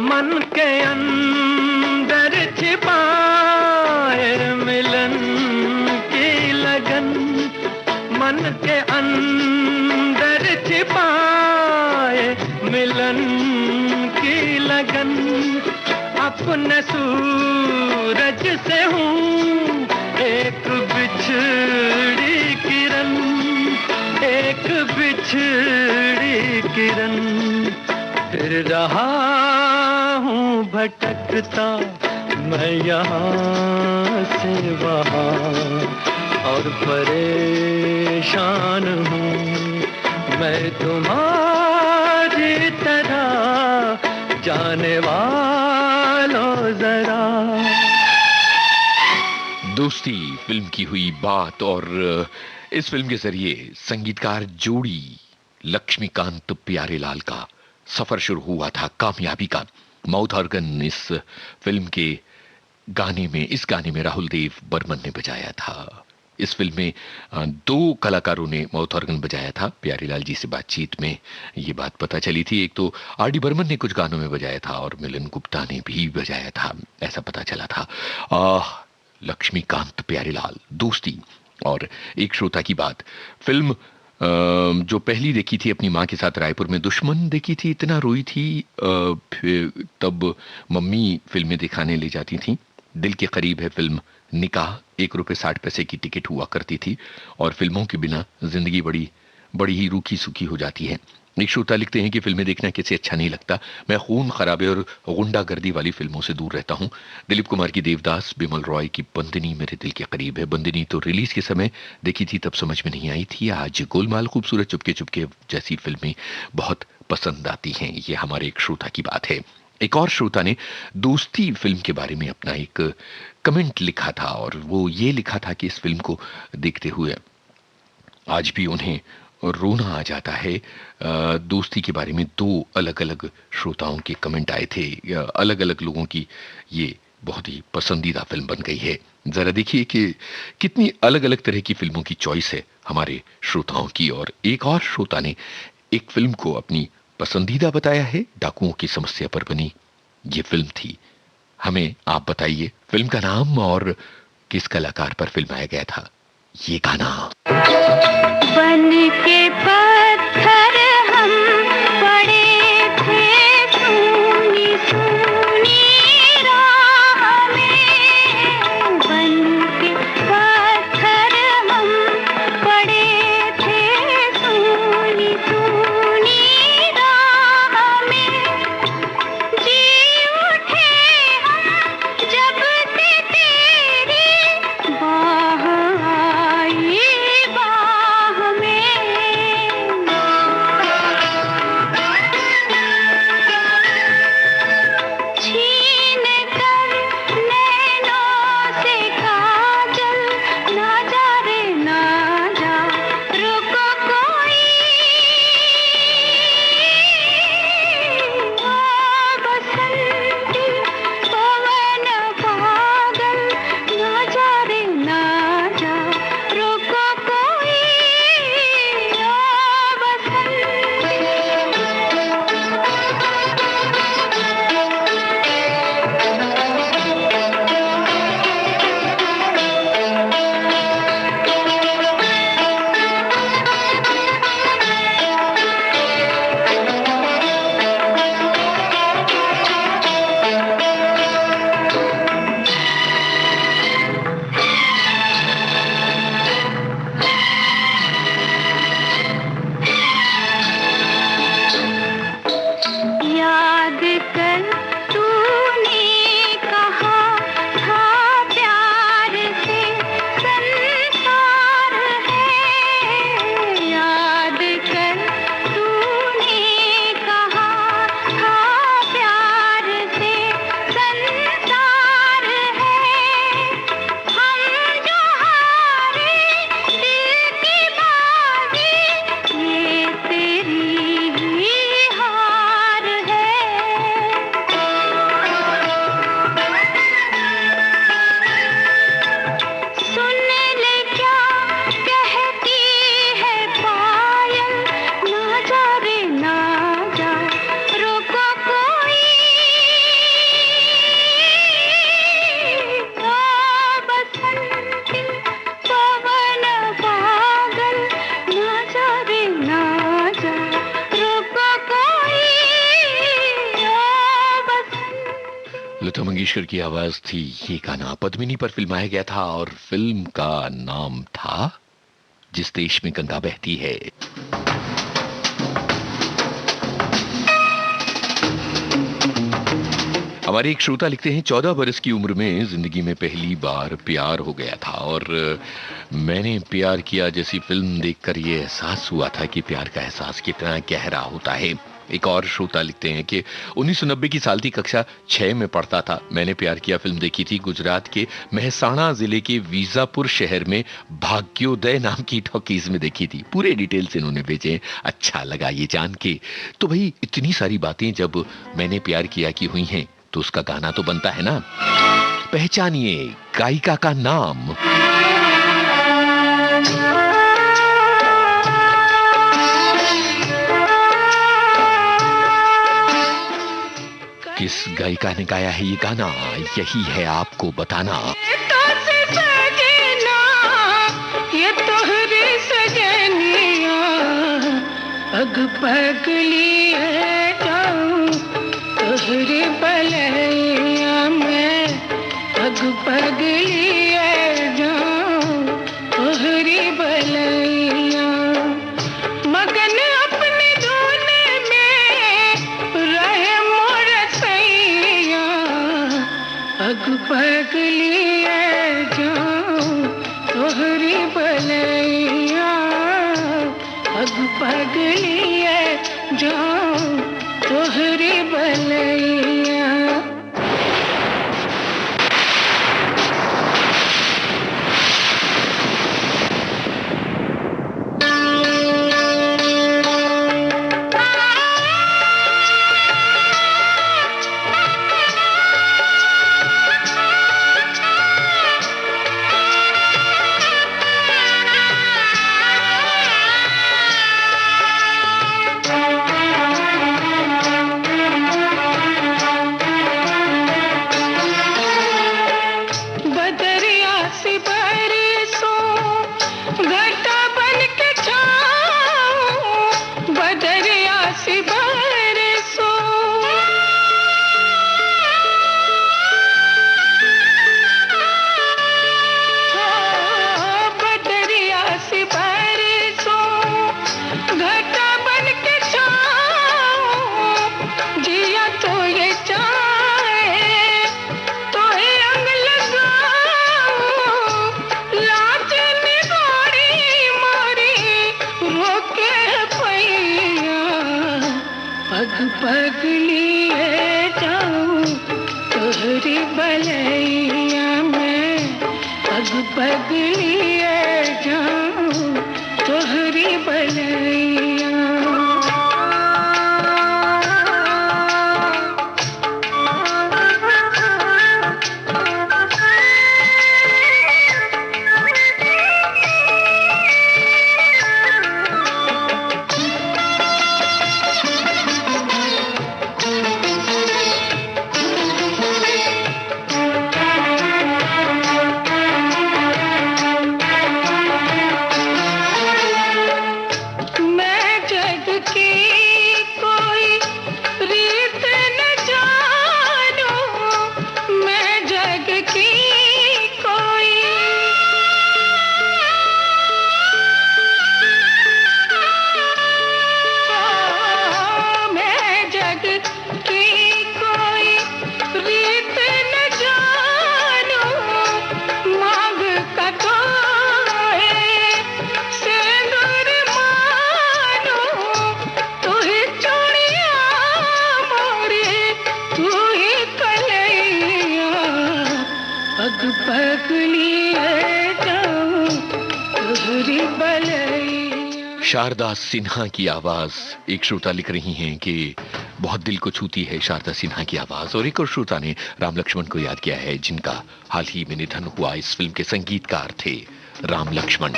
मन के अंदर छिपाए मिलन की लगन, मन के अंदर छिपाए मिलन की लगन, अपने सूरज से हूँ एक बिछड़ी किरण, एक बिछड़ी किरण, फिर रहा हूँ भटकता मैं यहाँ से वहाँ, और परेशान हूँ मैं तुम्हारी तरह, जाने वालों जरा।
दोस्ती फिल्म की हुई बात और इस फिल्म के जरिए संगीतकार जोड़ी लक्ष्मीकांत प्यारेलाल का सफर शुरू हुआ था कामयाबी का। माउथ ऑर्गन इस फिल्म के गाने में, इस गाने में राहुल देव बर्मन ने बजाया था। इस फिल्म में दो कलाकारों ने माउथ ऑर्गन बजाया था। प्यारेलाल जी से बातचीत में ये बात पता चली थी। एक तो आर डी बर्मन ने कुछ गानों में बजाया था और मिलन गुप्ता ने भी बजाया था, ऐसा पता चला था। लक्ष्मीकांत प्यारेलाल, दोस्ती। और एक श्रोता की बात, फिल्म जो पहली देखी थी अपनी माँ के साथ रायपुर में, दुश्मन देखी थी, इतना रोई थी। तब मम्मी फिल्में दिखाने ले जाती थी। दिल के करीब है फिल्म निकाह, 1 रुपए 60 पैसे की टिकट हुआ करती थी और फिल्मों के बिना जिंदगी बड़ी ही रूखी सूखी हो जाती है। एक श्रोता लिखते हैं कि फिल्में देखना किसे अच्छा नहीं लगता, मैं खून खराबे और गुंडागर्दी वाली फिल्मों से दूर रहता हूं। दिलीप कुमार की देवदास, बिमल रॉय की बंदनी मेरे दिल के करीब है। बंदनी तो रिलीज के समय देखी थी, तब समझ में नहीं आई थी। आज गोलमाल, खूबसूरत, चुपके चुपके जैसी फिल्में बहुत पसंद आती हैं। ये हमारे एक श्रोता की बात है। एक और श्रोता ने दोस्ती फिल्म के बारे में अपना एक कमेंट लिखा था और वो ये लिखा था कि इस फिल्म को देखते हुए आज भी उन्हें रोना आ जाता है। दोस्ती के बारे में दो अलग अलग श्रोताओं के कमेंट आए थे, अलग अलग लोगों की ये बहुत ही पसंदीदा फिल्म बन गई है। जरा देखिए कि कितनी अलग अलग तरह की फिल्मों की चॉइस है हमारे श्रोताओं की। और एक और श्रोता ने एक फिल्म को अपनी पसंदीदा बताया है। डाकुओं की समस्या पर बनी ये फिल्म थी। हमें आप बताइए फिल्म का नाम और किस कलाकार पर फिल्माया गया था ये गाना।
बन के पत्थर हम पड़े थे सूनी सूनी राह में, बन के पत्थर हम पड़े थे सूनी सूनी राह में, जी उठे हम जब से तेरी बाह आई बाह में। छीन कर नैनों से काजल, ना जा रे ना जा रुको कोई, ओ बसंती पवन पागल, ना जा रे ना जा रुको कोई, ओ बसंती। याद कर तूने कहा था प्यार से संसार है, याद कर तूने कहा था प्यार से संसार है, हम जो हारे दिल की बाजी ये तेरी ही हार है। सुन ले क्या कहती है पायल, ना जा रे ना जा रुको कोई, ओ बसंती पवन पागल, ना जा रे ना जा रुको कोई, ओ बसंती।
लता मंगेशकर की आवाज थी ये गाना। पद्मिनी पर फिल्माया गया था और फिल्म का नाम था जिस देश में गंगा बहती है। हमारे एक श्रोता लिखते हैं 14 बरस की उम्र में जिंदगी में पहली बार प्यार हो गया था और मैंने प्यार किया जैसी फिल्म देखकर ये एहसास हुआ था कि प्यार का एहसास कितना गहरा होता है। एक और श्रोता लिखते हैं कि 1990 की साल थी, कक्षा 6 में पढ़ता था। मैंने प्यार किया फिल्म देखी थी गुजरात के मेहसाणा जिले के वीजापुर शहर में भाग्योदय नाम की टॉकीज में देखी थी। पूरे डिटेल्स इन्होंने भेजे, अच्छा लगा ये जान के। तो भाई इतनी सारी बातें जब मैंने प्यार किया की हुई हैं तो उसका गाना तो बनता है ना। पहचानिए गायिका का नाम। किस गायिका ने गाया है ये गाना, यही है आपको बताना।
ये तोहरी सजनिया पग पग लिए जाऊं, तोहरी बलैया में पग पग लिए जाऊं, तोहरी बलैया। मगन अपने धुन में रहे मोर सैया, पग पग लिए जाऊं, तोहरी बलैया, पग पग लिए जाऊं, तोहरी बलैया।
पग लिए जाऊं तोहरी बलैया में, पग लिए जाऊं तोहरी बलैया।
शारदा सिन्हा की आवाज। एक श्रोता लिख रही हैं कि बहुत दिल को छूती है शारदा सिन्हा की आवाज। और एक और श्रोता ने राम लक्ष्मण को याद किया है, जिनका हाल ही में निधन हुआ। इस फिल्म के संगीतकार थे राम लक्ष्मण।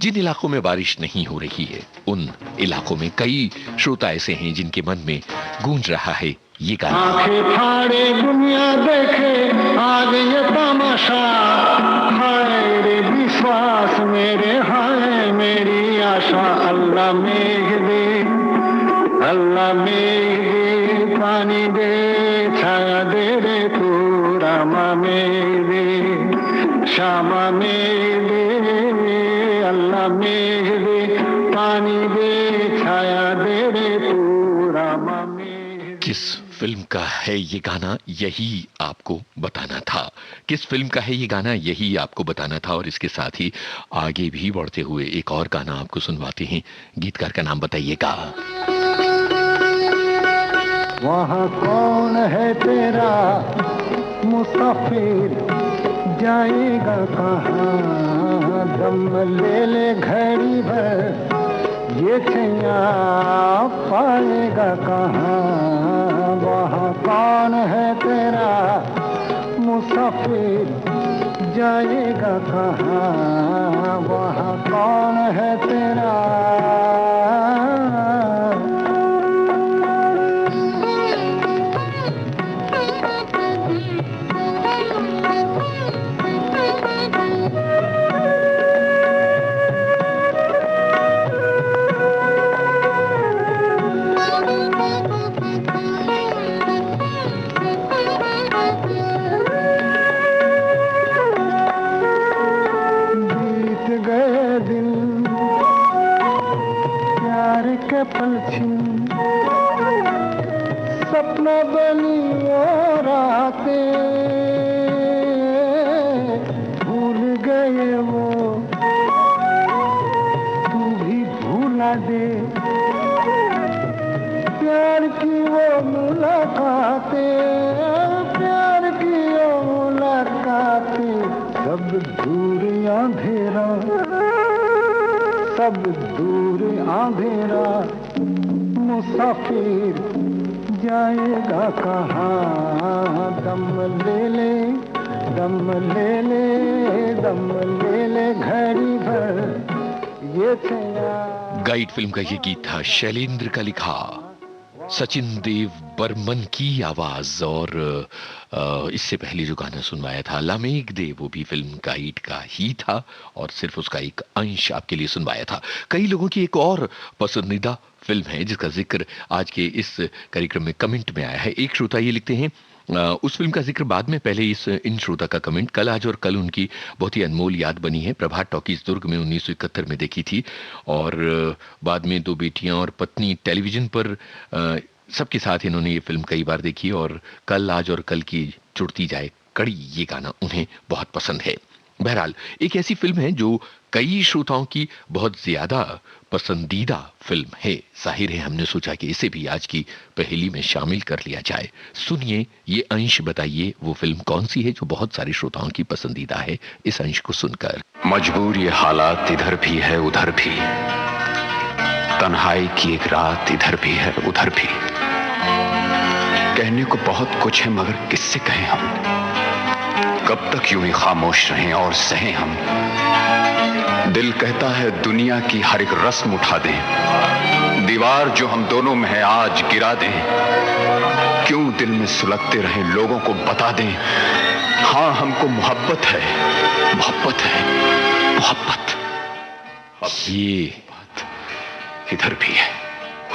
जिन इलाकों में बारिश नहीं हो रही है, उन इलाकों में कई श्रोता ऐसे हैं जिनके मन में गूंज रहा है ये गाना।
आंखें फाड़े दुनिया देखे आ गई तमाशा, हाय रे विश्वास मेरे, हाय मेरी आशा। अल्लाह मेघ दे, अल्लाह मेघ दे, पानी दे, छाया दे रे तू, रामा मेघ दे, श्यामा मेघ दे, अल्लाह मेघ दे, पानी दे, छाया दे रे तू, रामा मेघ।
किस फिल्म का है ये गाना, यही आपको बताना था। किस फिल्म का है ये गाना, यही आपको बताना था। और इसके साथ ही आगे भी बढ़ते हुए एक और गाना आपको सुनवाते हैं। गीतकार का नाम बताइएगा।
वहाँ कौन है तेरा मुसाफिर, जाएगा कहाँ, दम ले ले घड़ी भर, ये छैया पाएगा कहाँ। वहाँ कौन है तेरा मुसाफिर, जाएगा कहाँ, वहाँ कौन है तेरा। सपना बनी वो रातें, भूल गए वो, तू भी भूला दे, प्यार की वो मुलाकातें, प्यार की वो मुलाकातें, सब दूर अंधेरा, सब दूर अंधेरा, मुसाफिर जाएगा कहाँ, दम ले ले, दम ले ले, दम ले ले घड़ी भर, ये छैया।
गाइड फिल्म का ये गीत था शैलेंद्र का लिखा, सचिन देव बर्मन की आवाज। और इससे पहले जो गाना सुनवाया था लामेघ दे, वो भी फिल्म गाइड का ही था और सिर्फ उसका एक अंश आपके लिए सुनवाया था। कई लोगों की एक और पसंदीदा फिल्म है जिसका जिक्र आज के इस कार्यक्रम में कमेंट में आया है। एक श्रोता ये लिखते हैं, उस फिल्म का जिक्र बाद में, पहले इन श्रोता का कमेंट। कल आज और कल उनकी बहुत ही अनमोल याद बनी है। प्रभात टॉकीज दुर्ग में 1971 में देखी थी और बाद में दो बेटियां और पत्नी टेलीविजन पर सबके साथ इन्होंने ये फिल्म कई बार देखी और कल आज और कल की जुड़ती जाए कड़ी, ये गाना उन्हें बहुत पसंद है। बहरहाल एक ऐसी फिल्म है जो कई श्रोताओं की बहुत ज्यादा पसंदीदा फिल्म है। जाहिर है हमने सोचा कि इसे भी आज की पहेली में शामिल कर लिया जाए। सुनिए ये अंश, बताइए वो फिल्म कौन सी है जो बहुत सारे श्रोताओं की पसंदीदा है, इस अंश को सुनकर।
मजबूर ये हालात इधर भी है उधर भी, तन्हाई की एक रात इधर भी है उधर भी, कहने को बहुत कुछ है मगर किससे कहें हम, कब तक यूं ही खामोश रहें और सहें हम। दिल कहता है दुनिया की हर एक रस्म उठा दें, दीवार जो हम दोनों में है आज गिरा दें, क्यों दिल में सुलगते रहें लोगों को बता दें, हाँ हमको मोहब्बत है मोहब्बत है मोहब्बत। अब
ये
इधर भी है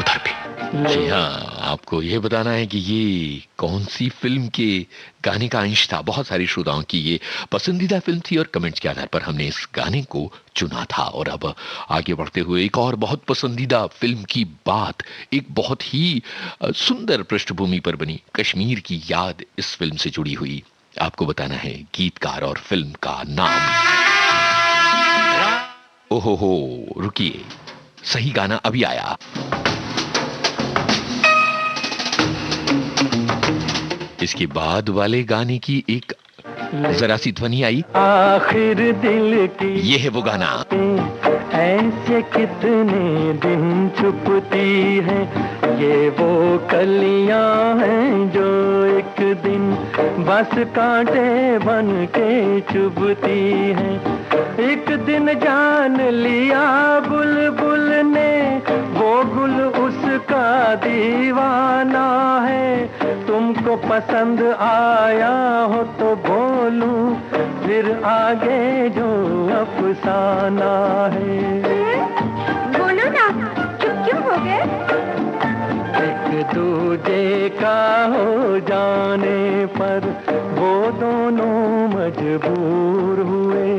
उधर भी।
जी हाँ, आपको यह बताना है कि ये कौन सी फिल्म के गाने का अंश था। बहुत सारी श्रोताओं की ये पसंदीदा फिल्म थी और कमेंट्स के आधार पर हमने इस गाने को चुना था। और अब आगे बढ़ते हुए एक और बहुत पसंदीदा फिल्म की बात, एक बहुत ही सुंदर पृष्ठभूमि पर बनी कश्मीर की याद इस फिल्म से जुड़ी हुई। आपको बताना है गीतकार और फिल्म का नाम। ओहो, रुकिए, सही गाना अभी आया। इसके बाद वाले गाने की एक जरा सी ध्वनि आई,
आखिर दिल की
ये है वो गाना।
ऐसे कितने दिन छुपती है, ये वो कलियां हैं जो एक दिन बस कांटे बन के चुभती हैं। एक दिन जान लिया बुलबुल ने, वो गुल उसका दीवाना है। तुमको पसंद आया हो तो बोलूं, फिर आगे जो अफसाना है।
बोलो ना, चुप क्यों हो गए?
एक दूजे का हो जाने पर वो दोनों मजबूर हुए,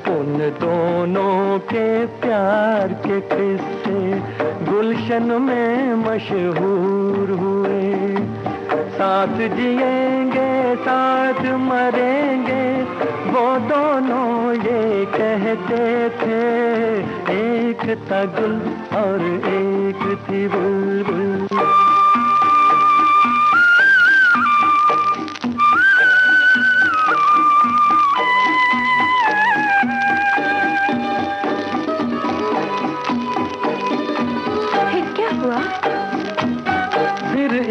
उन दोनों के प्यार के किस्से गुलशन में मशहूर हुए। साथ जिएंगे साथ मरेंगे, वो दोनों ये कहते थे। एक था गुल और एक थी बुलबुल।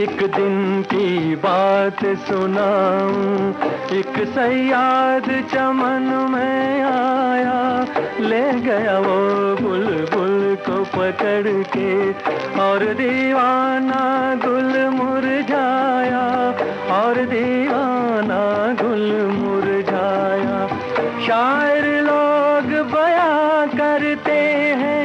एक दिन की बात सुनाऊं, एक सयाद चमन में आया, ले गया वो बुलबुल को पकड़ के, और दीवाना गुल मुरझाया, और दीवाना गुल मुरझाया। शायर लोग बयां करते हैं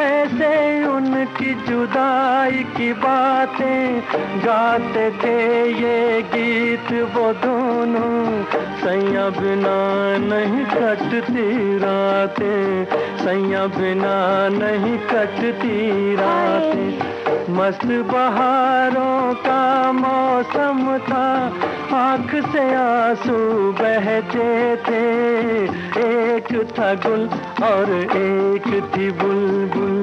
ऐसे उनकी जुदाई की बातें, गाते थे ये गीत वो दोनों, सैया बिना नहीं कटती रातें, सैया बिना नहीं कटती रातें। मस्त बहारों का मौसम था, आँख से आंसू बहते थे। एक था गुल और एक थी बुलबुल।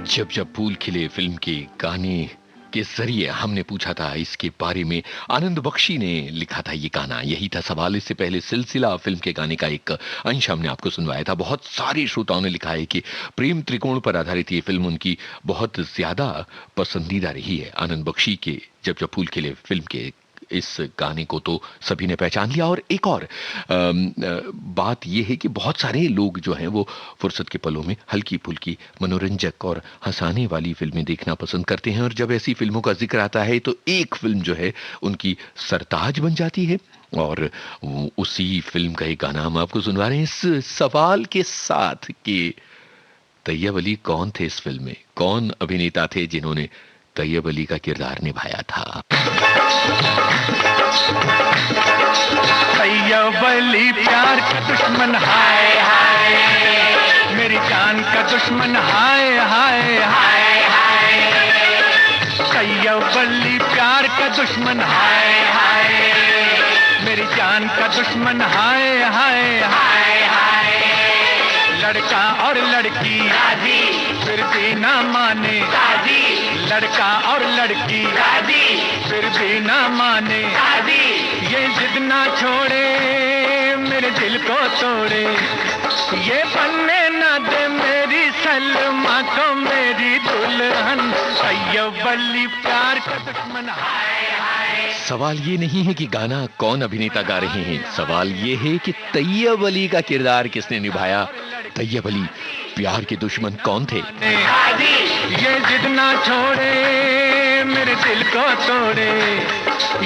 जब जब फूल खिले फिल्म के गाने के जरिए हमने पूछा था इसके बारे में। आनंद बख्शी ने लिखा था ये गाना, यही था सवाल। इससे पहले सिलसिला फिल्म के गाने का एक अंश हमने आपको सुनवाया था। बहुत सारे श्रोताओं ने लिखा है कि प्रेम त्रिकोण पर आधारित ये फिल्म उनकी बहुत ज्यादा पसंदीदा रही है। आनंद बख्शी के जब जब फूल खिले फिल्म के इस गाने को तो सभी ने पहचान लिया। और एक और बात यह है कि बहुत सारे लोग जो हैं वो फुर्सत के पलों में हल्की फुल्की मनोरंजक और हंसाने वाली फिल्में देखना पसंद करते हैं। और जब ऐसी फिल्मों का जिक्र आता है तो एक फिल्म जो है उनकी सरताज बन जाती है। और उसी फिल्म का एक गाना हम आपको सुनवा रहे हैं इस सवाल के साथ कि तैयब अली कौन थे इस फिल्म में, कौन अभिनेता थे जिन्होंने तैयब अली का किरदार निभाया था।
तैयब अली प्यार का दुश्मन हाय हाय, मेरी जान का दुश्मन हाय हाय हाय हाय। तैयब अली प्यार का दुश्मन हाय हाय, मेरी जान का दुश्मन हाय हाय हाय हाय। लड़का और लड़की राजी, फिर भी ना माने राजी, लड़का और लड़की राजी, फिर भी ना माने राजी, ये जिद ना छोड़े मेरे दिल को तोड़े, ये बनने ना दे मेरी सलमा को मेरी दुल्हन, तैयब अली प्यार का दुश्मन। हाय हाय।
सवाल ये नहीं है कि गाना कौन अभिनेता गा रहे हैं, सवाल ये है कि तैयब अली का किरदार किसने निभाया। तैयब अली प्यार के दुश्मन कौन थे?
ये जिद ना छोड़े मेरे दिल को तोड़े,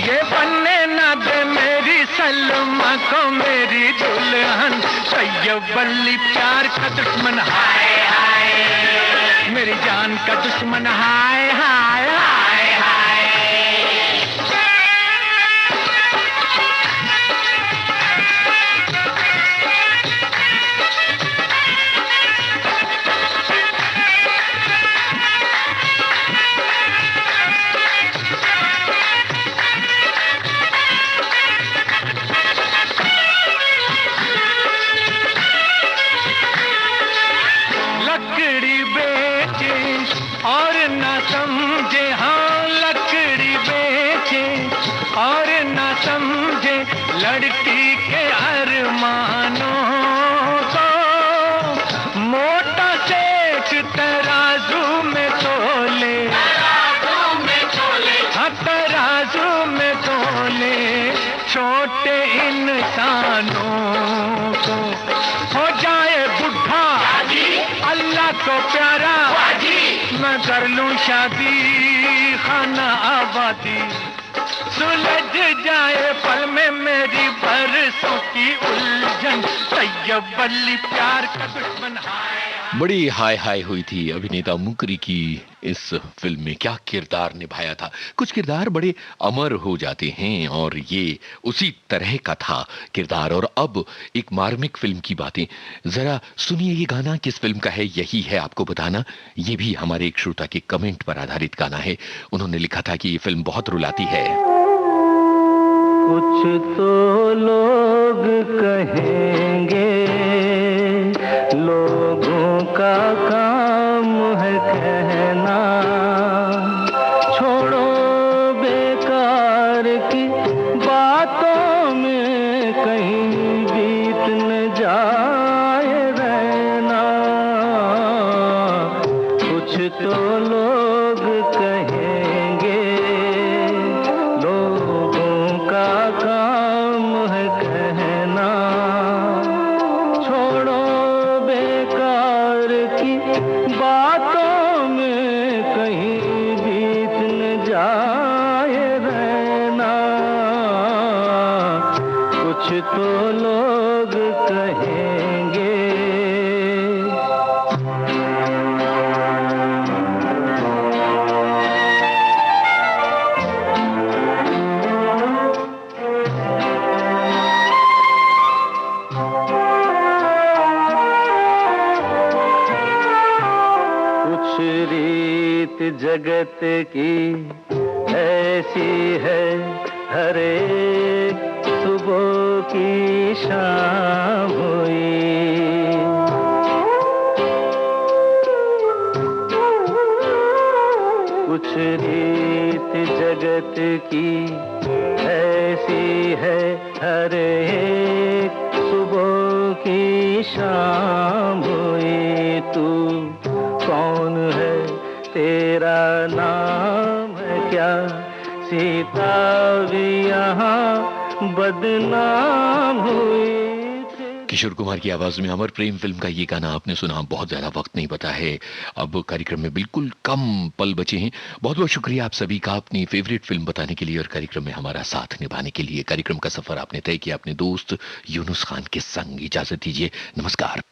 ये बनने ना दे मेरी सलमा को मेरी दुल्हन, तैयब अली प्यार का दुश्मन। हाय हाय, मेरी जान का दुश्मन। हाय हाय हाय हाय। लकड़ी बेचे और ना समझे, हाँ लकड़ी बेचे और ना समझे लड़की के अरमानों को, मोटा सेठ तराजू में तोले, हाँ तराजू में तोले, छोटे इंसानों को हो जाए बुढ़ा अल्लाह को प्यारा, मैं कर लूं शादी खाना आबादी, सुलझ जाए पल में मेरी बरसों की उलझन, तैयब अली प्यार का दुश्मन।
बड़ी हाय हाय हुई थी अभिनेता मुकरी की इस फिल्म में। क्या किरदार निभाया था। कुछ किरदार बड़े अमर हो जाते हैं और ये उसी तरह का था किरदार। और अब एक मार्मिक फिल्म की बातें जरा सुनिए। ये गाना किस फिल्म का है यही है आपको बताना। ये भी हमारे एक श्रोता के कमेंट पर आधारित गाना है। उन्होंने लिखा था कि ये फिल्म बहुत रुलाती है।
कुछ तो लोग कहेंगे लोगों का काम है कहना, छोड़ो बेकार की बातों में कहीं बीत न जाए रहना। कुछ तो लोग कहेंगे लोगों का काम है कहना, छोड़ो बेकार की बातों में कहीं बीत न जाए रहना। कुछ तो लोग कहेंगे। रीत जगत की ऐसी है, हर एक सुबह की शाम हुई। कुछ रीत जगत की ऐसी है, हर एक सुबह की शाम हुई। तू कौन है, तेरा नाम है क्या, सीता भी यहाँ बदनाम हुई।
किशोर कुमार की आवाज में अमर प्रेम फिल्म का ये गाना आपने सुना। बहुत ज्यादा वक्त नहीं बता है, अब कार्यक्रम में बिल्कुल कम पल बचे हैं। बहुत बहुत शुक्रिया आप सभी का अपनी फेवरेट फिल्म बताने के लिए और कार्यक्रम में हमारा साथ निभाने के लिए। कार्यक्रम का सफर आपने तय किया अपने दोस्त यूनुस खान के संग। इजाजत दीजिए, नमस्कार।